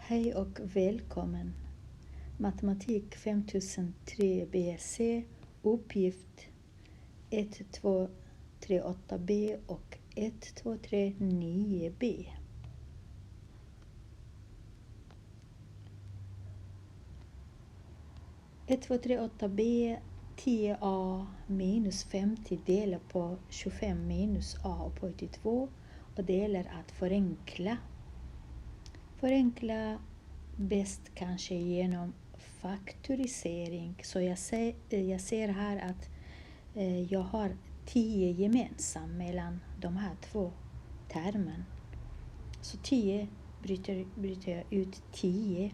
Hej och välkommen. Matematik 5003 BC, uppgift 1238B och 1239B. Ett, 2, 3, 8B, 10A minus 50 delar på 25 minus A upphöjt till 2 och det gäller att förenkla. Förenkla bäst kanske genom faktorisering. Så jag ser här att jag har 10 gemensamt mellan de här två termen. Så 10 bryter jag ut 10.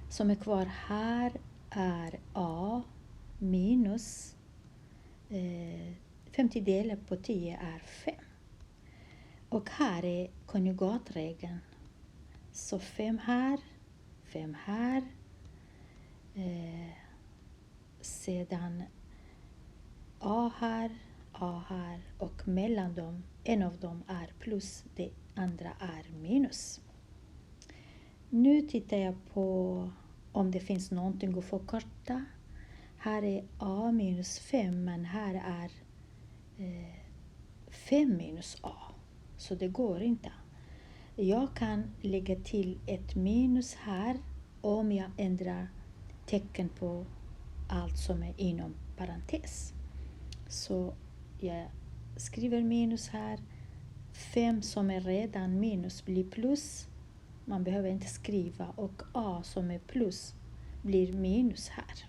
Som är kvar här är A minus 50 delat på 10 är 5. Och här är konjugatregeln. Så 5 här, 5 här. Sedan A här och mellan dem, en av dem är plus, det andra är minus. Nu tittar jag på om det finns någonting att förkorta. Här är A minus 5 men här är 5 minus A. Så det går inte. Jag kan lägga till ett minus här om jag ändrar tecken på allt som är inom parentes. Så jag skriver minus här. 5 som är redan minus blir plus. Man behöver inte skriva. Och A som är plus blir minus här.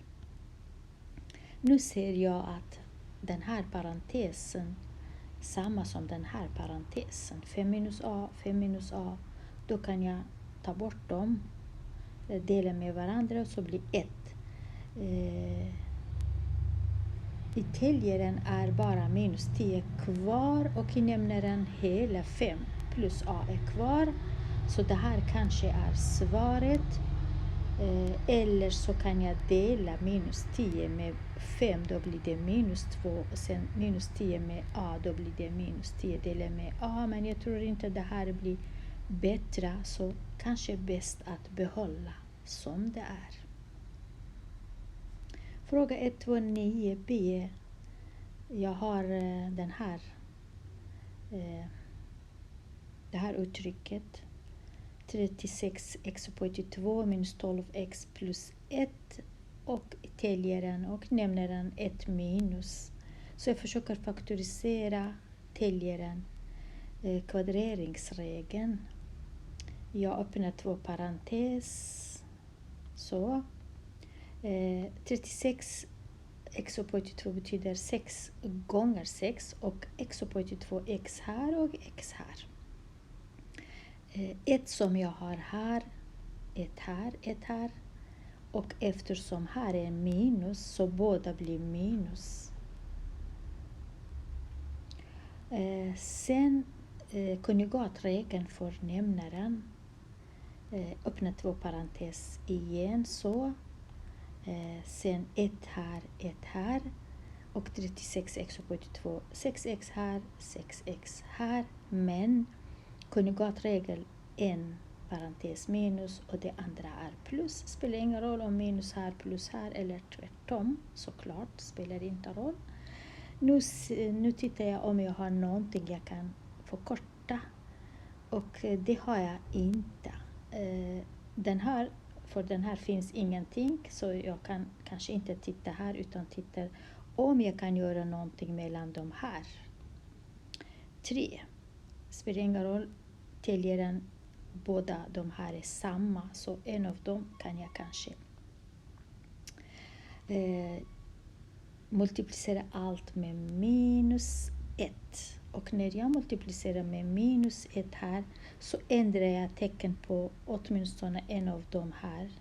Nu ser jag att den här parentesen samma som den här parentesen. 5 minus A, 5 minus A. Då kan jag ta bort dem. Dela med varandra och så blir 1. I täljaren är bara minus 10 kvar och i nämnaren hela 5 plus A är kvar. Så det här kanske är svaret. Eller så kan jag dela minus 10 med 5, då blir det minus 2. Och sen minus 10 med A, då blir det minus 10 delat med A. Men jag tror inte det här blir bättre, så kanske bäst att behålla som det är. Fråga 129b. Jag har det här uttrycket. 36x upphöjt till 2 minus 12x plus 1 och täljaren och nämnaren 1 minus. Så jag försöker faktorisera täljaren, kvadreringsregeln. Jag öppnar 2 parentes. Så 36 x upphöjt till 2 betyder 6 gånger 6 och x upphöjt till 2 x här och x här. 1 som jag har här, 1 här. Och eftersom här är minus så båda blir minus. Sen konjugatregeln för nämnaren. Öppna 2 parentes igen så. Sen 1 här. Och 36x upphöjt till 2. 6x här, 6x här. Men konjugatregel en parentes minus och det andra är plus. Spelar ingen roll om minus här, plus här eller tvärtom. Såklart spelar inte roll. Nu tittar jag om jag har någonting jag kan förkorta. Och det har jag inte. För den här finns ingenting. Så jag kan kanske inte titta här utan tittar om jag kan göra någonting mellan de här. 3. Spelar ingen roll. Täljaren, båda de här är samma. Så en av dem kan jag kanske multiplicera allt med minus 1. Och när jag multiplicerar med minus 1 här så ändrar jag tecken på åtminstone en av dem här.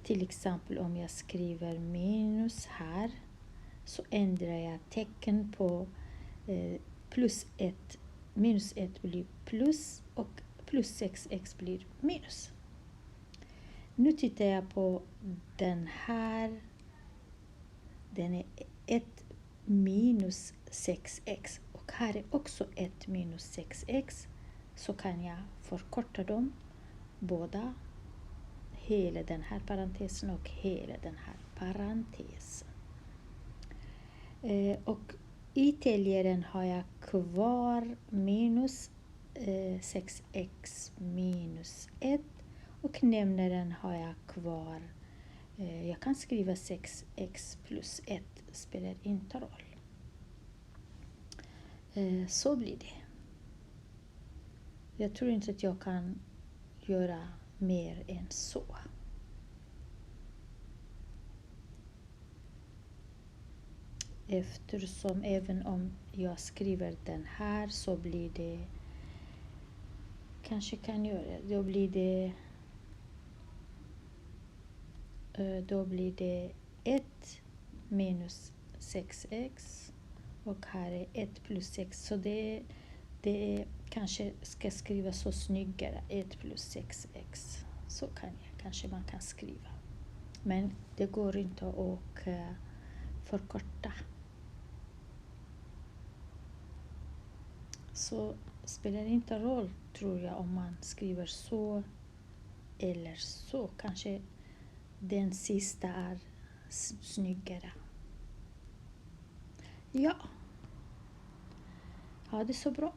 Till exempel om jag skriver minus här så ändrar jag tecken på plus 1. Minus 1 blir plus och plus 6x blir minus. Nu tittar jag på den här. Den är 1 minus 6x. Och här är också 1 minus 6x. Så kan jag förkorta dem. båda, hela den här parentesen och hela den här parentesen. Och i täljaren har jag kvar minus 6x minus 1 och nämnaren har jag kvar. Jag kan skriva 6x plus 1, spelar inte roll. Så blir det. Jag tror inte att jag kan göra mer än så. Eftersom även om jag skriver den här så blir det, kanske kan göra, då blir det 1 minus 6x och här är 1 plus 6, så det kanske ska skriva så snyggare, 1 plus 6x. Så kanske man kan skriva. Men det går inte att förkorta. Så spelar inte roll, tror jag, om man skriver så eller så. Kanske den sista är snyggare. Ja. Ha det så bra.